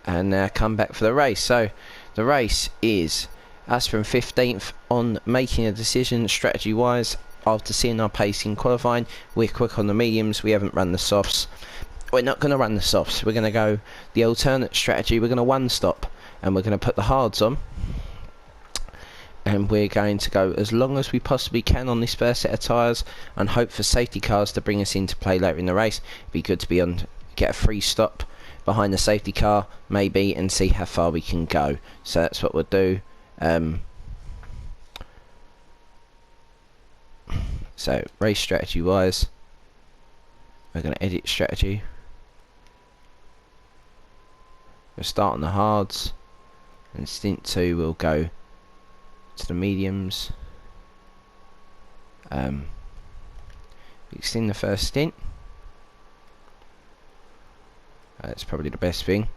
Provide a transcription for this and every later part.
and come back for the race. So the race is us from 15th on making a decision strategy wise. After seeing our pace in qualifying, we're quick on the mediums, we haven't run the softs. We're not going to run the softs, we're going to go the alternate strategy. We're going to one stop and we're going to put the hards on, and we're going to go as long as we possibly can on this first set of tyres and hope for safety cars to bring us into play later in the race. It'd be good to be on, get a free stop behind the safety car maybe, and see how far we can go. So that's what we'll do. So race strategy wise, we're going to edit strategy. We'll start on the hards, and stint 2 will go to the mediums. Extend the first stint. That's probably the best thing.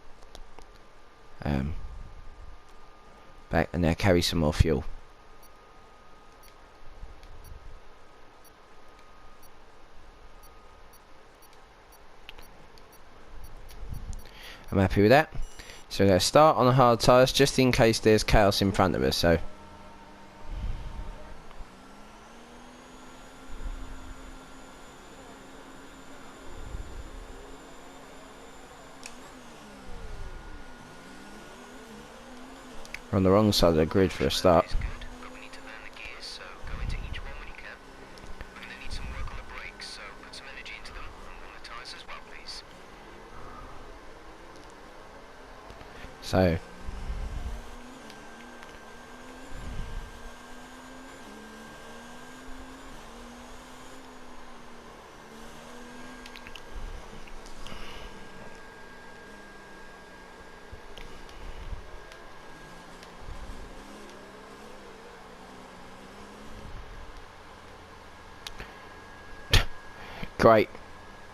Back and now carry some more fuel. I'm happy with that. So we're going to start on the hard tyres just in case there's chaos in front of us. So we're on the wrong side of the grid for a start. So great,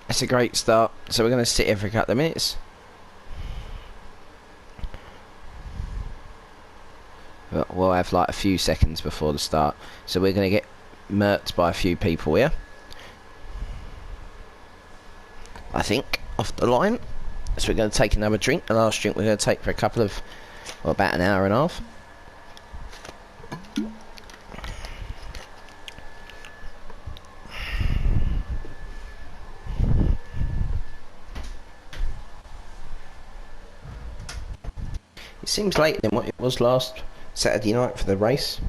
that's a great start. So we're going to sit here for a couple of minutes. We'll have like a few seconds before the start, so we're going to get murked by a few people here, I think, off the line. So we're going to take another drink. The last drink we're going to take for a couple of, well, about an hour and a half. It seems later than what it was last Saturday night for the race.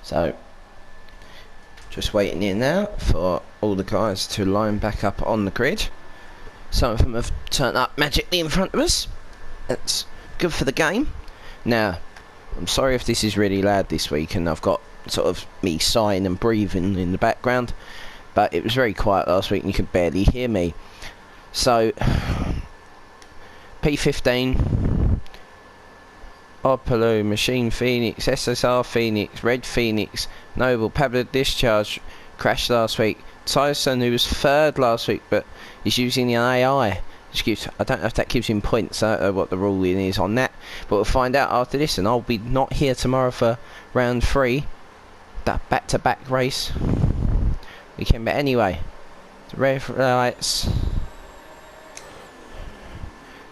So just waiting here now for all the guys to line back up on the grid. Some of them have turned up magically in front of us. That's good for the game. Now, I'm sorry if this is really loud this week and I've got sort of me sighing and breathing in the background, but it was very quiet last week and you could barely hear me. So, P15, Opalo, Machine Phoenix, SSR Phoenix, Red Phoenix, Noble, Pablo Discharge crashed last week. Tyson, who was third last week, but he's using the AI. I don't know if that gives him points. I don't know what the ruling is on that, but we'll find out after this. And I'll be not here tomorrow for round 3, that back-to-back race weekend. But anyway, the red lights.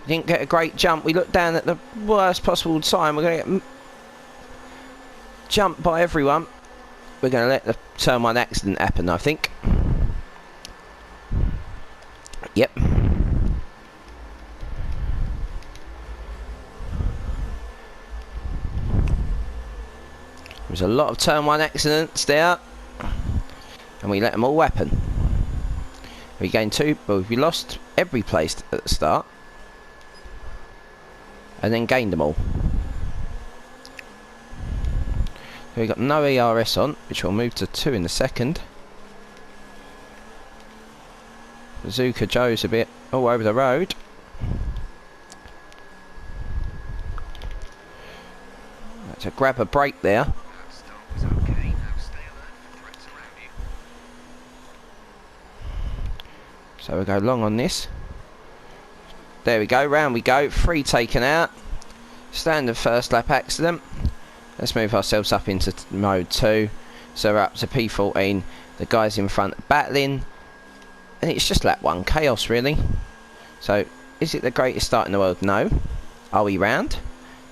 Didn't get a great jump. We looked down at the worst possible time. We're going to get jumped by everyone. We're going to let the turn 1 accident happen, I think. Yep. There's a lot of turn 1 accidents there, and we let them all happen. We gained 2, but we lost every place at the start, and then gained them all. So we got no ERS on, which will move to 2 in a second. Bazooka Joe's a bit all over the road. To grab a break there. So we'll go long on this. There we go, round we go, 3 taken out. Standard first lap accident. Let's move ourselves up into mode 2. So we're up to P14. The guys in front are battling. And it's just lap 1, chaos really. So, is it the greatest start in the world? No. Are we round?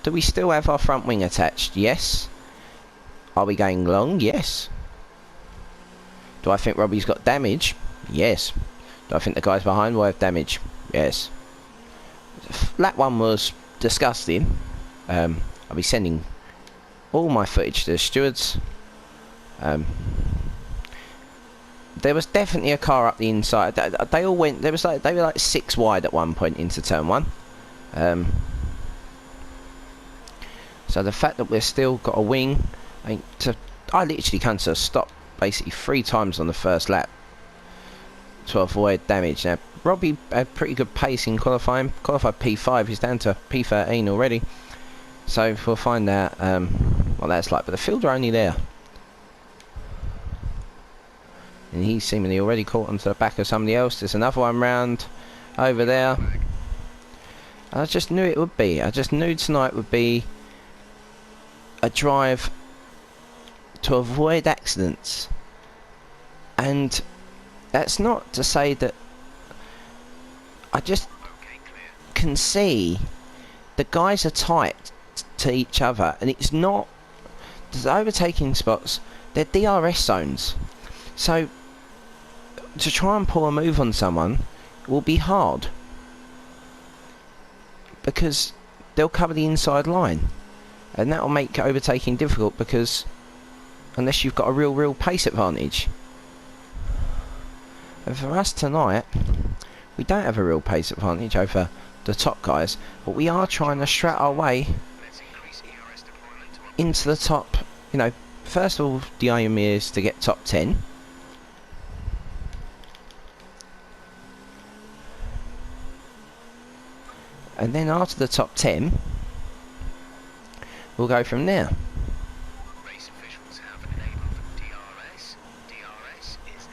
Do we still have our front wing attached? Yes. Are we going long? Yes. Do I think Robbie's got damage? Yes. Do I think the guys behind will have damage? Yes. Lap 1 was disgusting. I'll be sending all my footage to the stewards. There was definitely a car up the inside. They all went. They were like 6 wide at one point into turn 1. So the fact that we've still got a wing, I literally come to a stop basically 3 times on the first lap to avoid damage. Now Robbie had pretty good pace in qualifying. Qualified P5. He's down to P13 already. So we'll find out what that's like. But the field are only there. And he's seemingly already caught onto the back of somebody else. There's another one round over there. I just knew it would be. I just knew tonight would be a drive to avoid accidents. And that's not to say that I just can see the guys are tight to each other. And it's not... The overtaking spots, they're DRS zones. So to try and pull a move on someone will be hard because they'll cover the inside line, and that will make overtaking difficult because unless you've got a real pace advantage. And for us tonight, we don't have a real pace advantage over the top guys, but we are trying to strat our way into the top. You know, first of all, the aim is to get top 10. And then after the top 10, we'll go from there.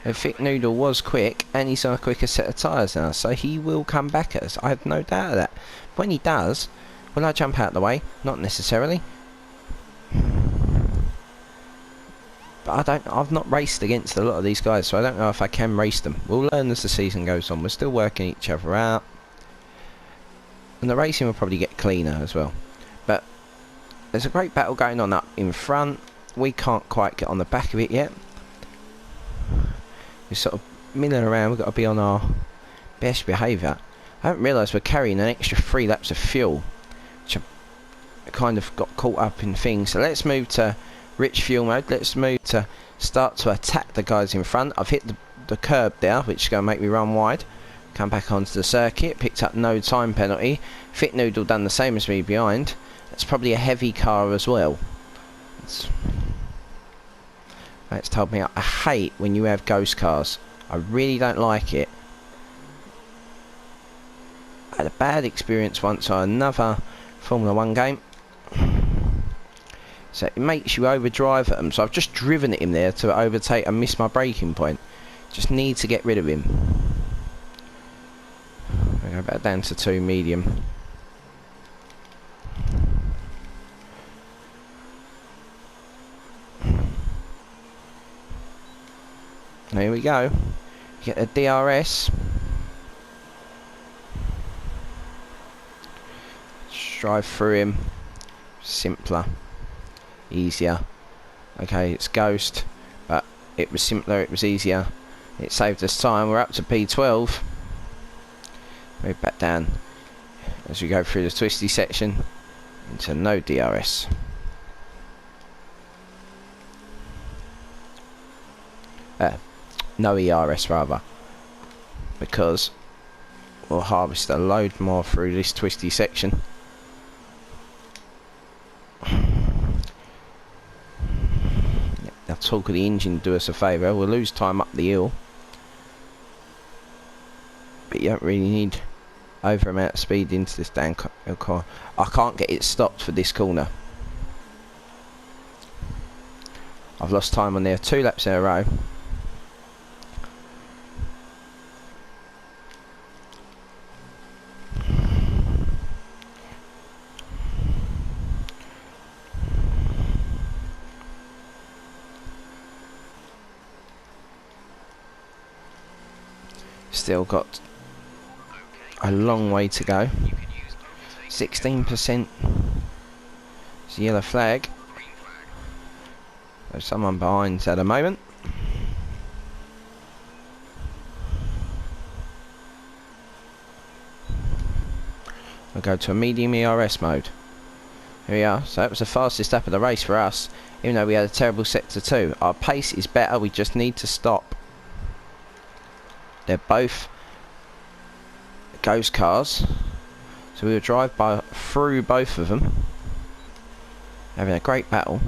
The Thick Noodle was quick, and he's on a quicker set of tyres now, so he will come back at us. I have no doubt of that. When he does, will I jump out of the way? Not necessarily. But I've not raced against a lot of these guys, so I don't know if I can race them. We'll learn as the season goes on. We're still working each other out. And the racing will probably get cleaner as well. But there's a great battle going on up in front. We can't quite get on the back of it yet. We're sort of milling around. We've got to be on our best behaviour. I haven't realised we're carrying an extra 3 laps of fuel, which I kind of got caught up in things. So let's move to rich fuel mode. Let's move to start to attack the guys in front. I've hit the curb there, which is going to make me run wide. Come back onto the circuit, picked up no time penalty. Fit Noodle done the same as me behind. That's probably a heavy car as well. That's told me I hate when you have ghost cars. I really don't like it. I had a bad experience once on another Formula 1 game. So it makes you overdrive at them. So I've just driven at him there to overtake and miss my braking point. Just need to get rid of him. I go back down to 2 medium. There we go. Get the DRS. Just drive through him. Simpler. Easier. Okay, it's Ghost, but it was simpler, it was easier. It saved us time. We're up to P12. Move back down as we go through the twisty section into no DRS. No ERS rather, because we'll harvest a load more through this twisty section. Now talk of the engine do us a favour. We'll lose time up the hill, but you don't really need over amount of speed into this damn car. I can't get it stopped for this corner. I've lost time on there 2 laps in a row. Still got a long way to go. 16%. It's a yellow flag. There's someone behind at the moment. We'll go to a medium ERS mode. Here we are. So that was the fastest lap of the race for us, even though we had a terrible sector 2. Our pace is better, we just need to stop. They're both ghost cars, so we will drive through both of them, having a great battle.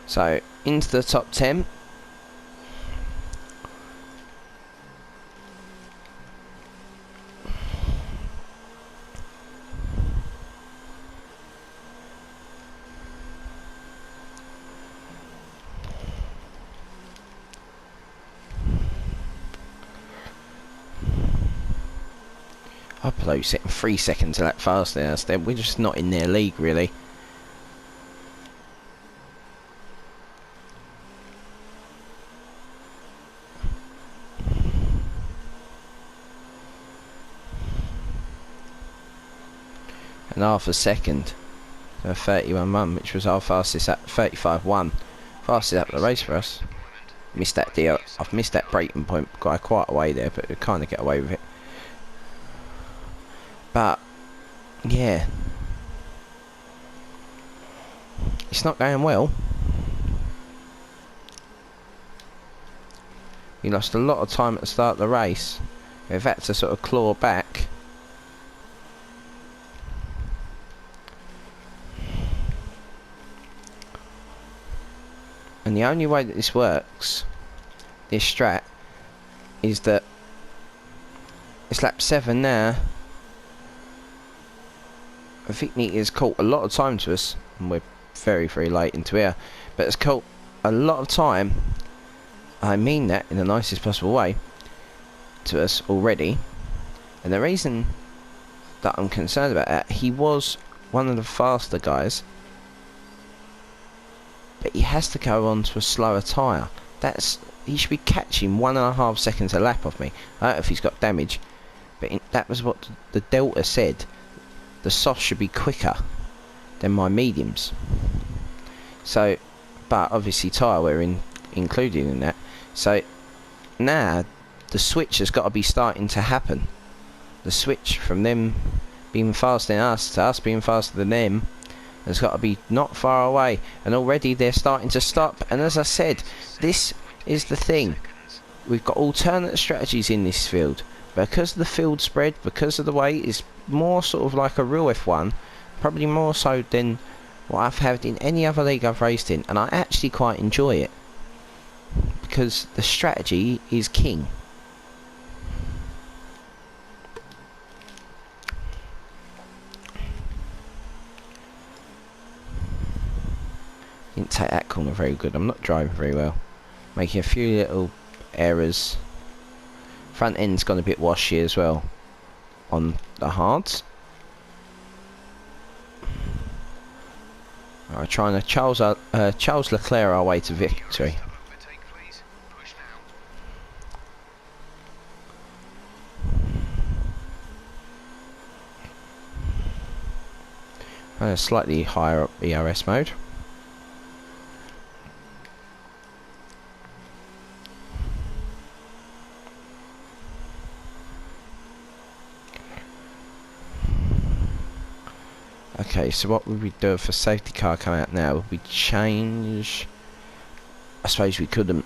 So into the top 10. Upload setting 3 seconds to that fast there. So we're just not in their league really. And half a second. So 31.1, which was our fastest at 35.1. Fastest up the race for us. Missed that deal. I've missed that braking point quite a way there, but we kind of get away with it. But yeah, it's not going well. We lost a lot of time at the start of the race. We've had to sort of claw back. And the only way that this works, this strat, is that it's lap 7 now. I think it has caught a lot of time to us, and we're very late into here, but it's caught a lot of time, I mean that in the nicest possible way, to us already. And the reason that I'm concerned about that, he was one of the faster guys, but he has to go on to a slower tyre. He should be catching 1.5 seconds a lap off me. I don't know if he's got damage, but that was what the Delta said. The softs should be quicker than my mediums. So, but obviously tyre wear included in that. So now the switch has got to be starting to happen. The switch from them being faster than us to us being faster than them has got to be not far away, and already they're starting to stop. And as I said, this is the thing, we've got alternate strategies in this field because of the field spread, because of the way it's more sort of like a real F1, probably more so than what I've had in any other league I've raced in, and I actually quite enjoy it because the strategy is king. Didn't take that corner very good. I'm not driving very well. Making a few little errors. Front end's gone a bit washy as well on the hards. Alright, trying to Charles Leclerc our way to victory. Slightly higher up ERS mode. Okay, so what would we do if a safety car come out now? Would we change? I suppose we couldn't.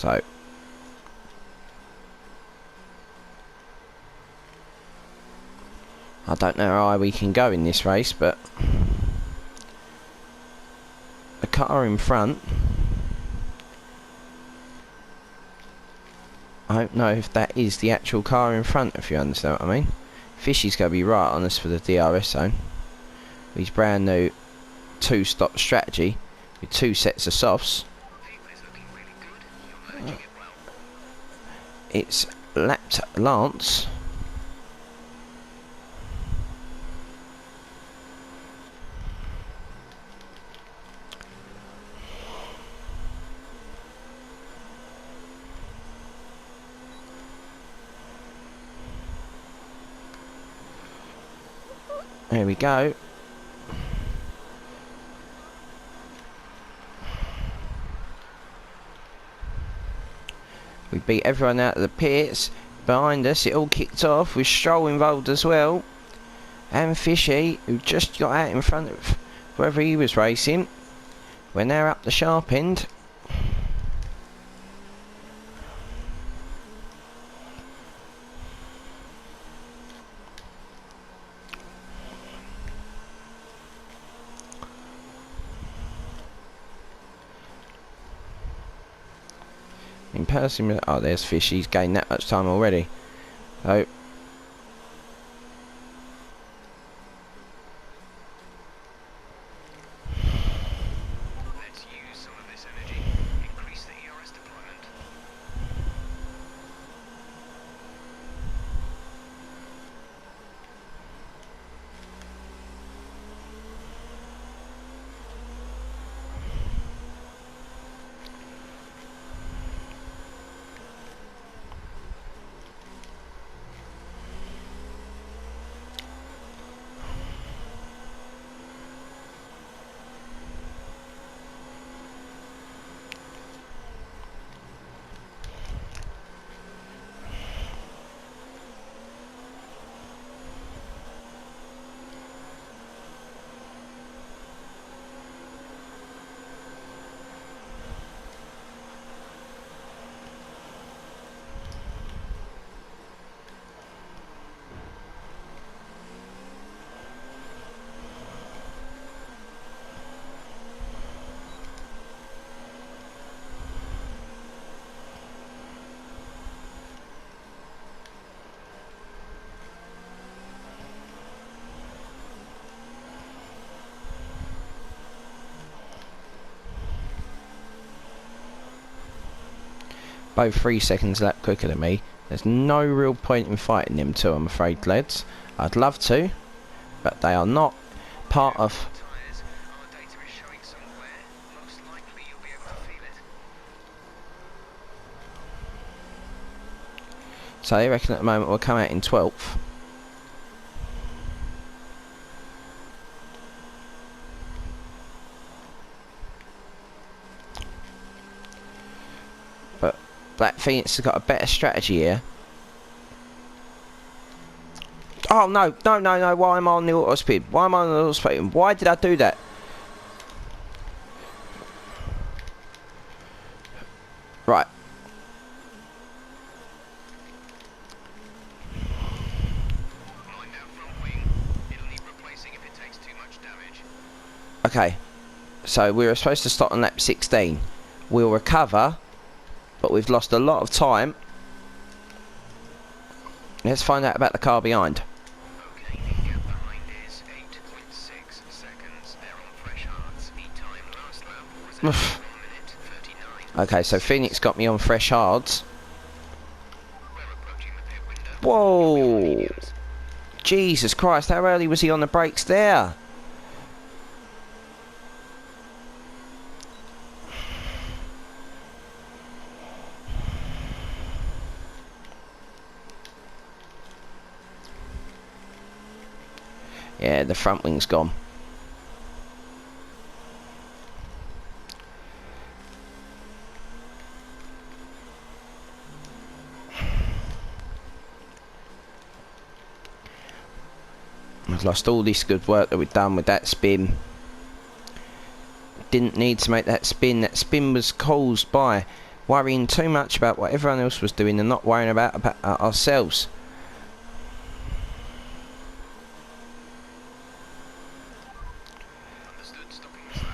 So I don't know how high we can go in this race, but the car in front, I don't know if that is the actual car in front, if you understand what I mean. Fishy's going to be right on us for the DRS zone. His brand new 2-stop strategy with 2 sets of softs. It's lapped Lance. There we go. We beat everyone out of the pits. Behind us, it all kicked off with Stroll involved as well. And Fishy, who just got out in front of whoever he was racing. We're now up the sharp end. In person, oh, there's Fish. He's gained that much time already. So let's use some of this energy. Increase the ERS deployment. both 3 seconds lap quicker than me. There's no real point in fighting them two, I'm afraid, lads. I'd love to, but they are not part of... So they reckon at the moment we'll come out in 12th. But Black Phoenix has got a better strategy here. Oh no, no, why am I on the auto speed? Why am I on the auto speed? Why did I do that? Right. Okay, so we were supposed to start on lap 16. We'll recover, but we've lost a lot of time. Let's find out about the car behind. Okay, the gap behind is 8.6 seconds. They're on fresh hards. Heat time last lap was at 1 minute 39. Okay, so Phoenix got me on fresh hards. We're approaching the pit window. Whoa! Jesus Christ, how early was he on the brakes there? Yeah, the front wing's gone. We've lost all this good work that we've done with that spin. Didn't need to make that spin. That spin was caused by worrying too much about what everyone else was doing and not worrying about ourselves. Understood. Stopping this lap.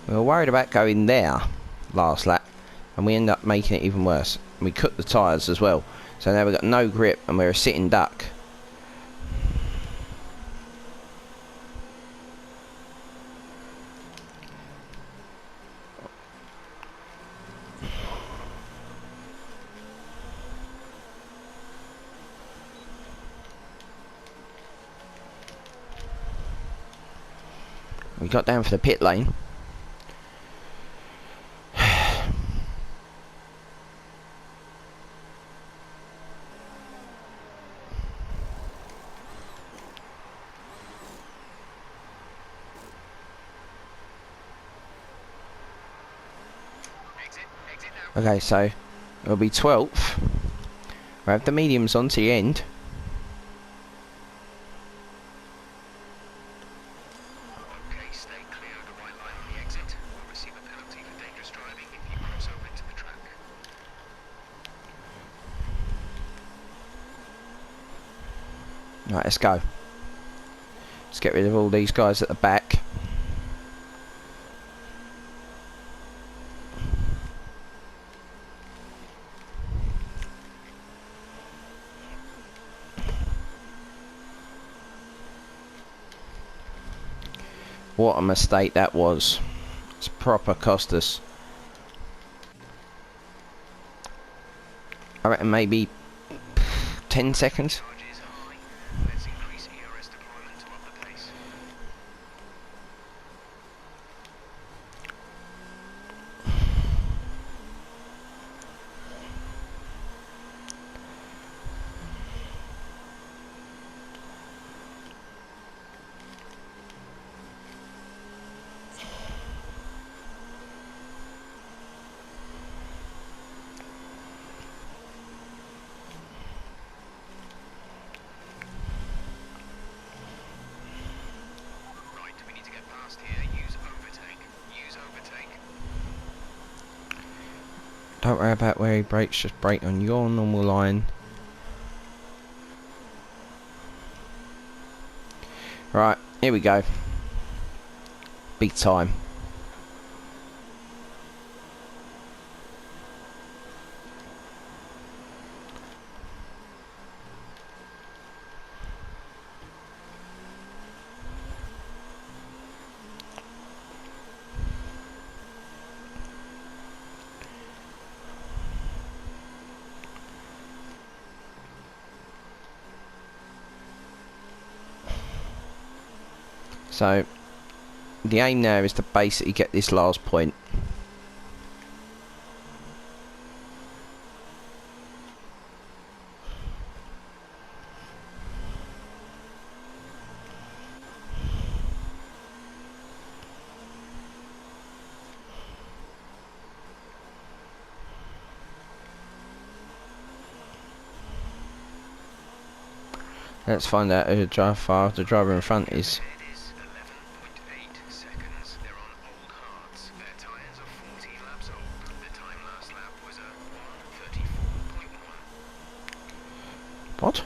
We were worried about going there last lap, and we ended up making it even worse. We cut the tyres as well, so now we've got no grip and we're a sitting duck. We got down for the pit lane. Exit now. Okay, so it'll be 12th. We'll have the mediums on to the end. Okay, stay clear of the white line on the exit. We'll receive a penalty for dangerous driving if you cross over into the track. Right, let's go. Let's get rid of all these guys at the back. What a mistake that was. It's proper cost us. I reckon maybe 10 seconds. Charge is high. Let's increase ERS deployment to up the pace. Right, we need to get past here. Use overtake. Use overtake. Don't worry about where he brakes, just brake on your normal line. Right, here we go. Big time. So, the aim now is to basically get this last point. Let's find out who the driver in front is. Ahead is 11.8 seconds. They're on old hards. Their tyres are 14 laps old. The time last lap was a 1:34.1. What?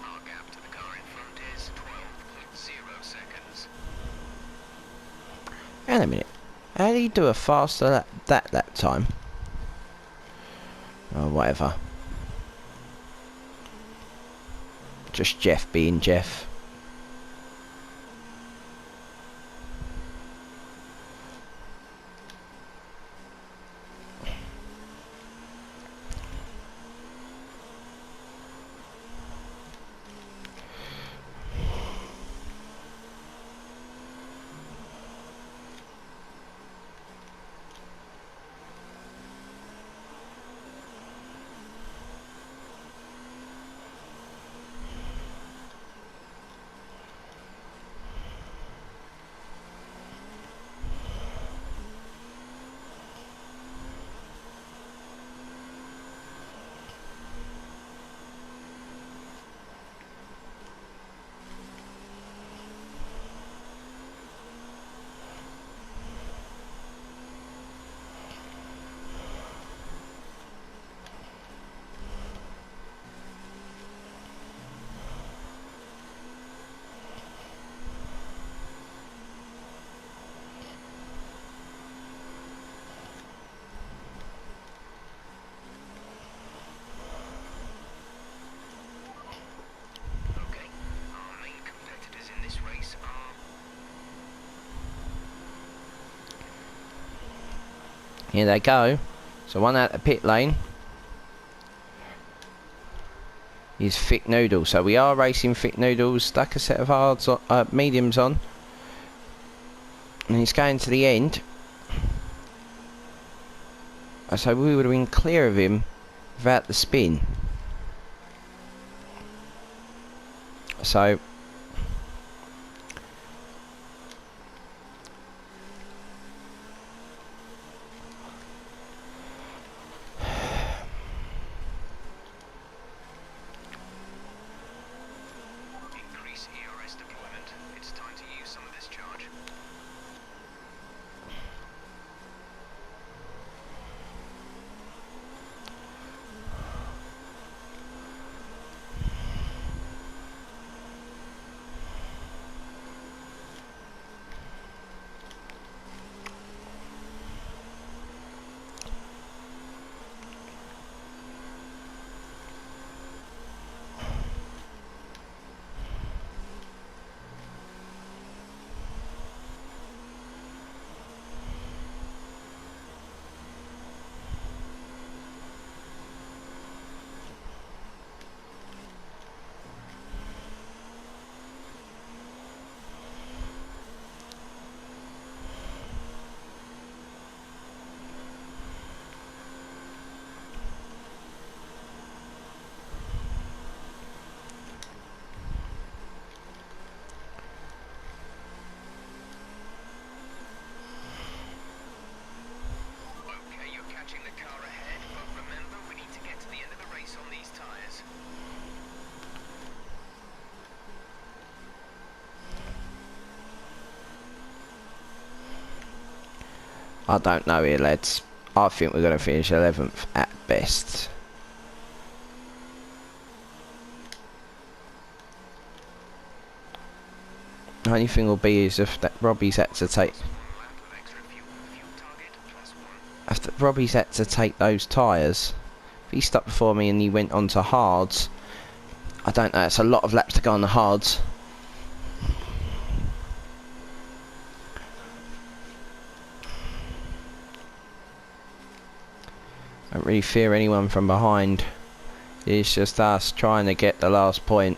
Our gap to the car in front is 12.0 seconds. Hang on a minute. How did he do a faster that time? Oh, whatever. Just Jeff being Jeff. Here they go. So one out of pit lane is Thick Noodle. So we are racing Thick Noodles. Stuck a set of hards on, mediums on. And he's going to the end. So we would have been clear of him without the spin. So Increase ERS deployment. It's time to use some of this charge. Okay, you're catching the car ahead, but remember, we need to get to the end of the race on these tyres. I don't know here, lads. I think we're going to finish 11th at best. The only thing will be is if that Robbie's had to take. After Robbie's had to take those tyres, if he stuck before me and he went on to hards, I don't know. It's a lot of laps to go on the hards. I don't really fear anyone from behind. It's just us trying to get the last point.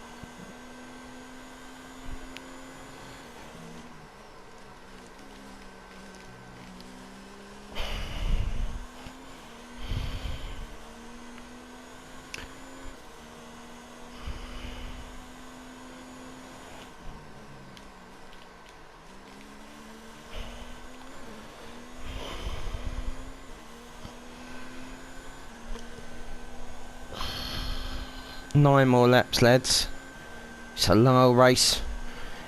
Nine more laps, lads. It's a long old race.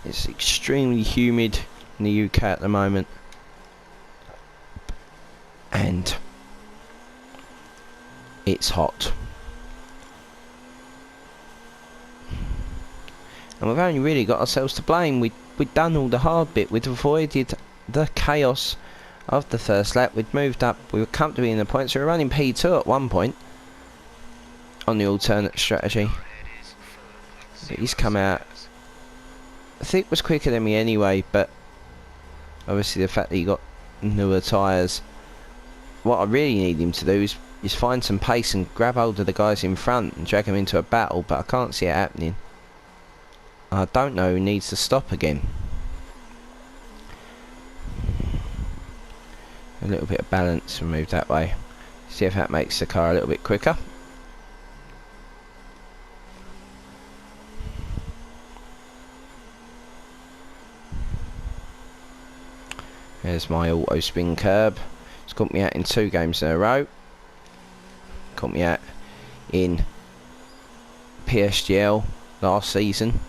It's extremely humid in the UK at the moment, and it's hot. And we've only really got ourselves to blame. We'd done all the hard bit. We'd avoided the chaos of the first lap. We'd moved up. We were comfortably in the points. We were running P2 at one point on the alternate strategy. But he's come out. I think was quicker than me anyway, but obviously the fact that he got newer tyres. What I really need him to do is find some pace and grab hold of the guys in front and drag them into a battle, but I can't see it happening. I don't know who needs to stop again. A little bit of balance and move that way. See if that makes the car a little bit quicker. There's my auto spin curb. It's got me out in 2 games in a row. Got me out in PSGL last season.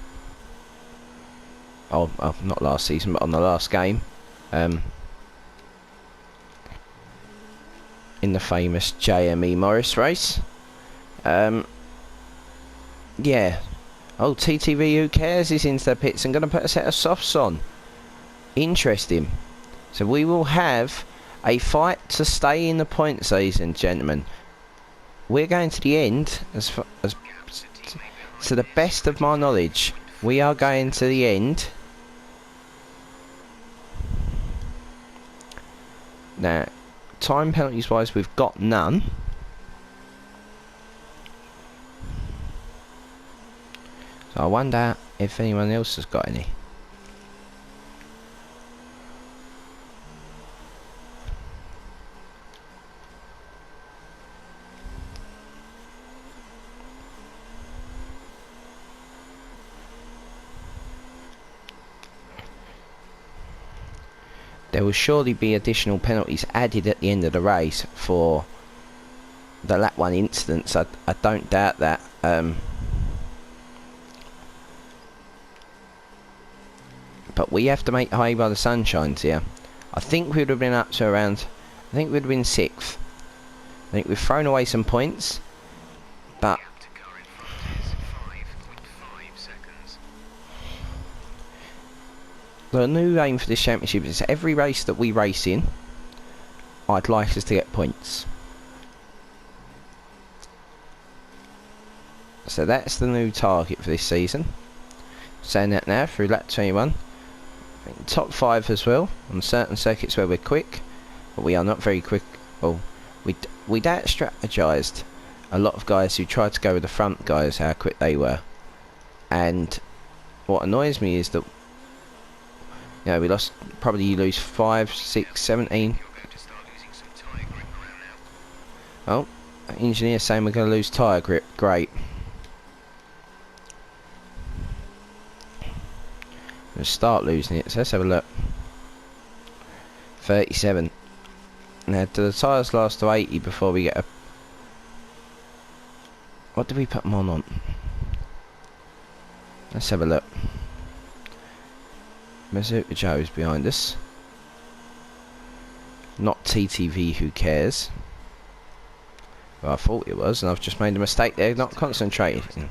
Oh, not last season, but on the last game. In the famous JME Morris race. Yeah. Oh, TTV Who Cares is into the pits and going to put a set of softs on. Interesting. So we will have a fight to stay in the point season, gentlemen. We're going to the end, to the best of my knowledge. We are going to the end. Now, time penalties wise, we've got none. So I wonder if anyone else has got any. There will surely be additional penalties added at the end of the race for the lap 1 incidents. I don't doubt that. But we have to make hay while the sun shines here. I think we would have been up to around... I think we would have been 6th. I think we've thrown away some points. But... the new aim for this championship is every race that we race in, I'd like us to get points. So that's the new target for this season. Saying that now through lap 21. Top 5 as well on certain circuits where we're quick, but we are not very quick. Well, we'd out-strategised a lot of guys who tried to go with the front guys, how quick they were. And what annoys me is that, you know, we lost, probably you lose 5, 6, 17. Oh, engineer saying we're going to lose tyre grip. Great. We'll start losing it, so let's have a look. 37. Now, do the tyres last to 80 before we get a... what did we put them on? Let's have a look. Bazooka Joe's behind us. Not TTV, who cares? Well, I thought it was, and I've just made a mistake there, not concentrating.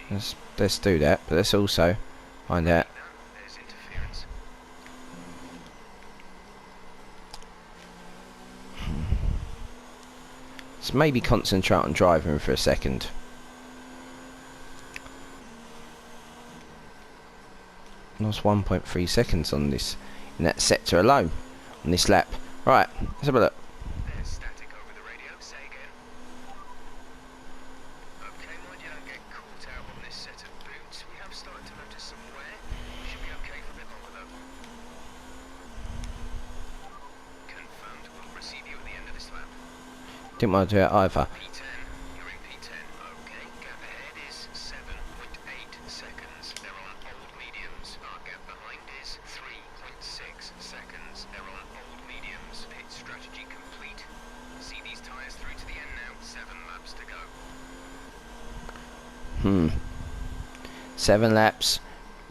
Let's do that, but let's also find out. Let's maybe concentrate on driving for a second. Lost 1.3 seconds on this, in that sector alone, on this lap. Right, let's have a look. Static over the radio. Say again. Okay, mind you don't get caught out on this set of boots. We have started to notice some wear. We should be okay for a bit longer though. Confirmed. We'll receive you at the end of this lap. Didn't want to do it either. P10. You're in P10. Okay. Gap ahead is 7.8 seconds. They're on old mediums. Our gap behind is 3.6 seconds. They're on old mediums. Pit strategy complete. See these tyres through to the end now. 7 laps to go. 7 laps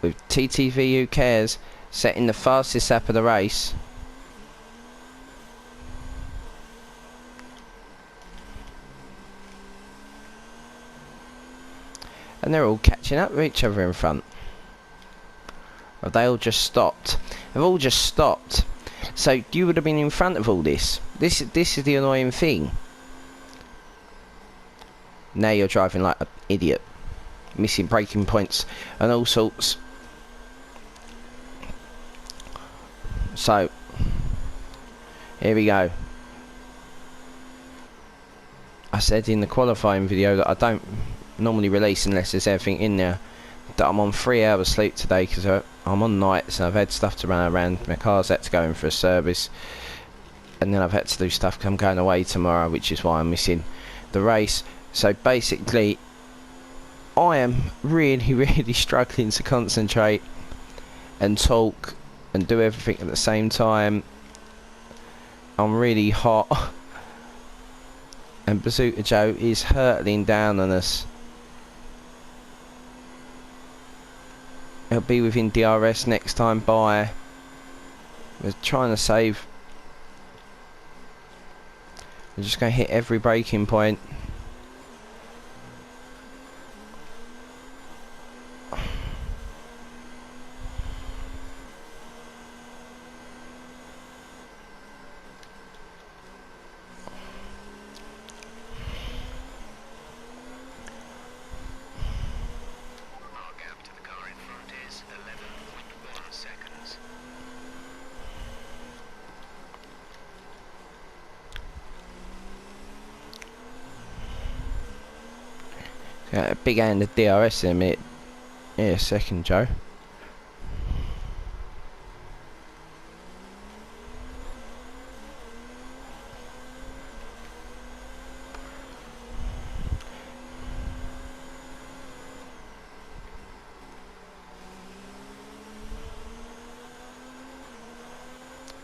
with TTV, who cares, setting the fastest lap of the race. And they're all catching up with each other in front. Have they all just stopped? They've all just stopped. So you would have been in front of all this. This is the annoying thing. Now you're driving like an idiot. Missing braking points and all sorts. So here we go. I said in the qualifying video that I don't normally release unless there's everything in there, that I'm on 3 hours sleep today because I'm on nights and I've had stuff to run around. My car's had to go in for a service, and then I've had to do stuff because I'm going away tomorrow, which is why I'm missing the race. So basically I am really struggling to concentrate and talk and do everything at the same time. I'm really hot and Bazooka Joe is hurtling down on us. He'll be within DRS next time by. We're trying to save. We're just going to hit every braking point. A big hand of DRS in a minute. Yeah, a second, Joe.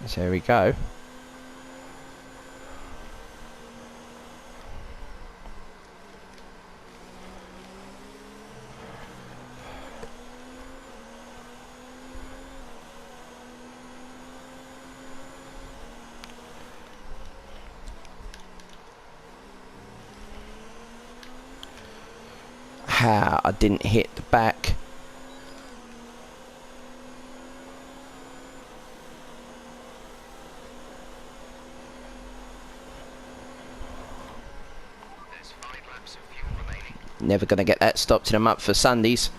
So there we go. How I didn't hit the back. There's 5 laps of fuel remaining. Never gonna get that stopped in a month for Sundays.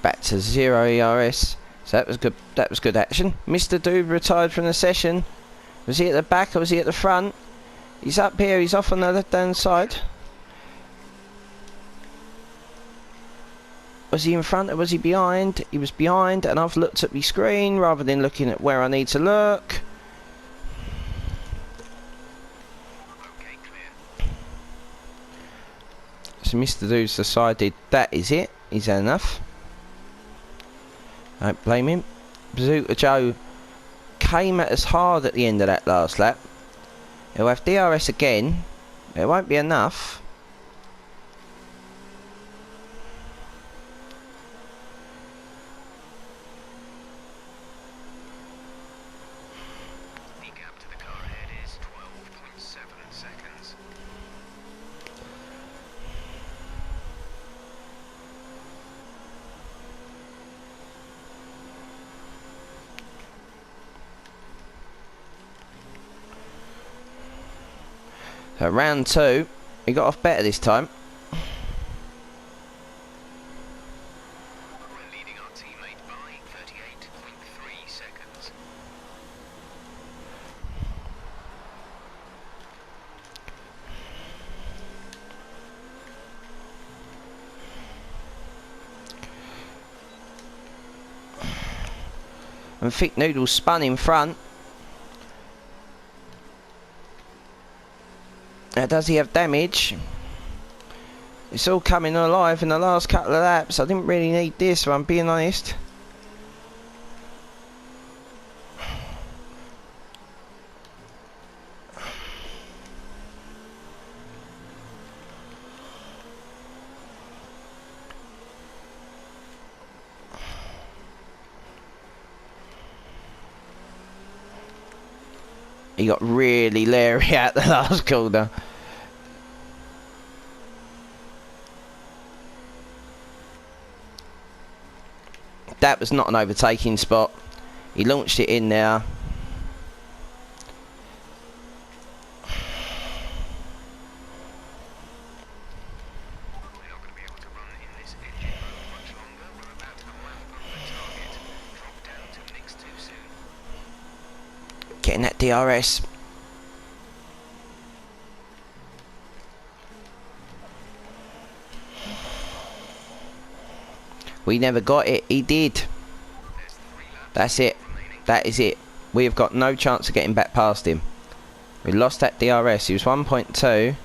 Back to 0 ERS. So that was good. That was good action. Mr. Dude retired from the session. Was he at the back or was he at the front? He's up here. He's off on the left-hand side. Was he in front or was he behind? He was behind, and I've looked at my screen rather than looking at where I need to look. Okay, clear. So Mr. Dude's decided that is it. He's had enough. Don't blame him. Bazooka Joe came at us hard at the end of that last lap. He'll have DRS again. It won't be enough. The gap to the car ahead is 12.7 seconds. So round 2, he got off better this time. We're leading our teammate by 38.3 seconds. And Thick Noodle spun in front. Now, does he have damage? It's all coming alive in the last couple of laps. I didn't really need this, if I'm being honest. He got really leery at the last corner. That was not an overtaking spot. He launched it in there. We're not going to be able to run in this engine mode much longer. We're about a lap under target. Drop down to mix too soon. Getting that DRS. We never got it. He did. There's 3 laps That's it. remaining. That is it. We have got no chance of getting back past him. We lost that DRS. He was 1.2.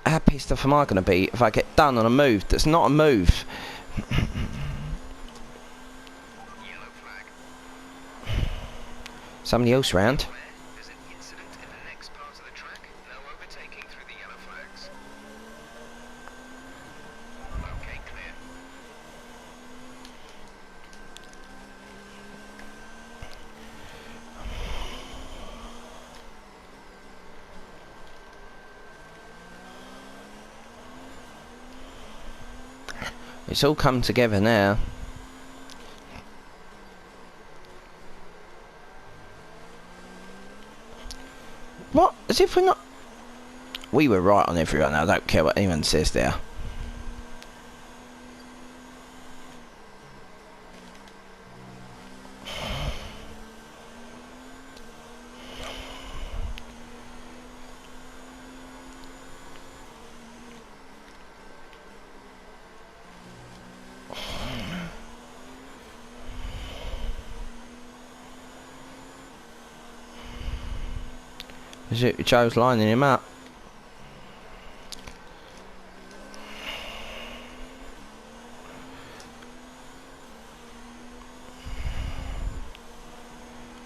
How pissed off am I going to be if I get done on a move that's not a move? Yellow flag. Somebody else round. Where there's an incident in the next part of the track. No overtaking through the yellow flags. Okay, clear. It's all come together now. What? As if we're not... We were right on everyone. I don't care what anyone says there. Joe's lining him up.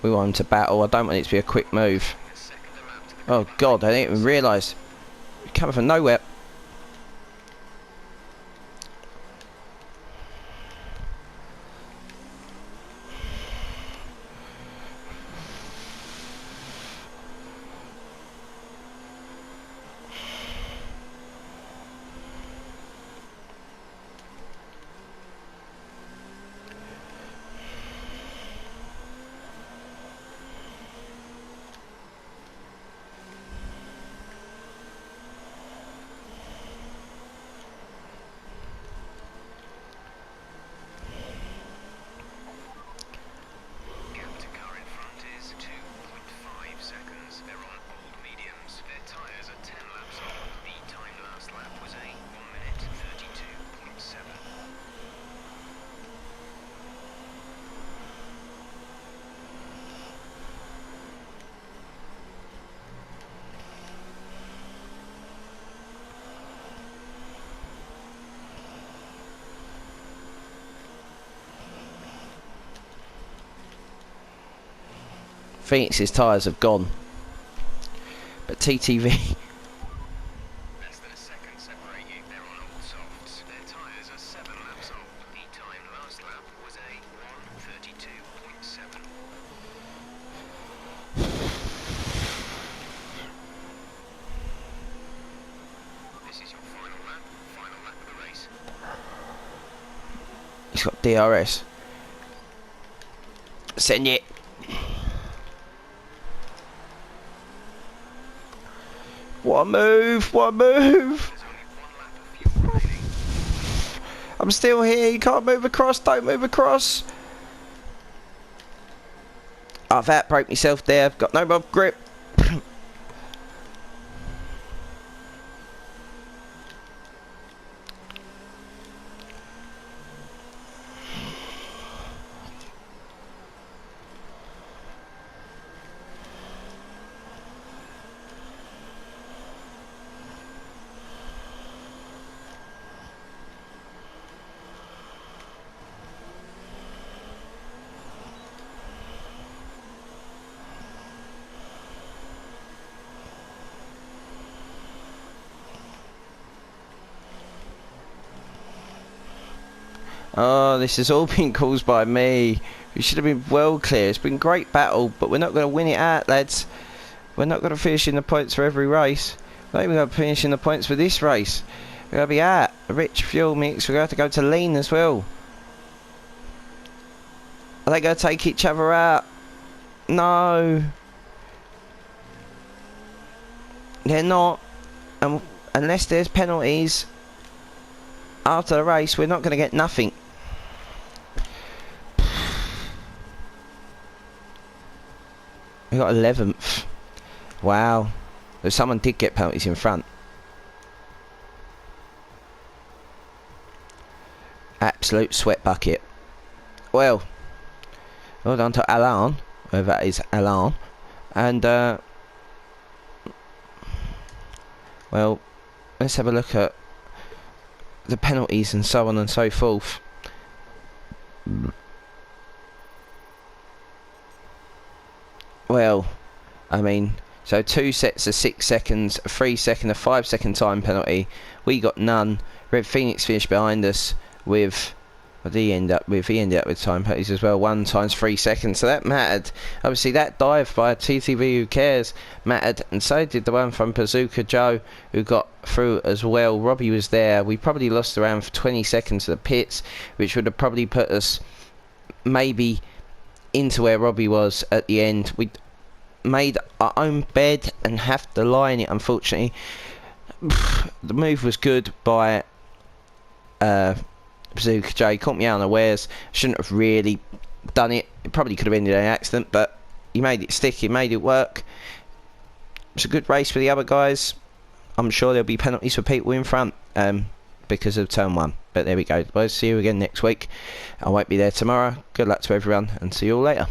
We want him to battle. I don't want it to be a quick move. Oh God, I didn't even realise. Coming from nowhere. Phoenix's tyres have gone, but TTV Less than a second separate you. They're on all softs. Their tyres are 7 laps old. The time last lap was a 1:32.7. This is your final lap. Final lap of the race. he's got DRS. Send it. What a move! What a move! I'm still here. You can't move across. Don't move across. I've outbraked myself there. I've got no more grip. Oh, this has all been caused by me. We should have been well clear. It's been a great battle, but we're not going to win it out, lads. We're not going to finish in the points for every race. We're not even going to finish in the points for this race. We're going to be out. A rich fuel mix. We're going to have to go to lean as well. Are they going to take each other out? No. They're not. Unless there's penalties after the race, we're not going to get nothing. We got 11th. Wow. Though someone did get penalties in front. Absolute sweat bucket. Well done to Alan, whoever that is, Alan. And well, let's have a look at the penalties and so on and so forth. Well, I mean, so 2 sets of 6 seconds, a 3 second, a 5 second time penalty. We got none. Red Phoenix finished behind us with, what did he end up with? He ended up with time penalties as well, 1 times 3 seconds. So that mattered. Obviously that dive by TTV Who Cares mattered, and so did the one from Bazooka Joe, who got through as well. Robbie was there. We probably lost around 20 seconds to the pits, which would have probably put us maybe into where Robbie was at the end. We made our own bed and have to lie in it, unfortunately. The move was good by Bazooka J. Caught me out unawares. Shouldn't have really done it. It probably could have ended in an accident, but he made it stick. He made it work. It's a good race for the other guys. I'm sure there'll be penalties for people in front because of turn 1. But there we go. We'll see you again next week. I won't be there tomorrow. Good luck to everyone, and see you all later.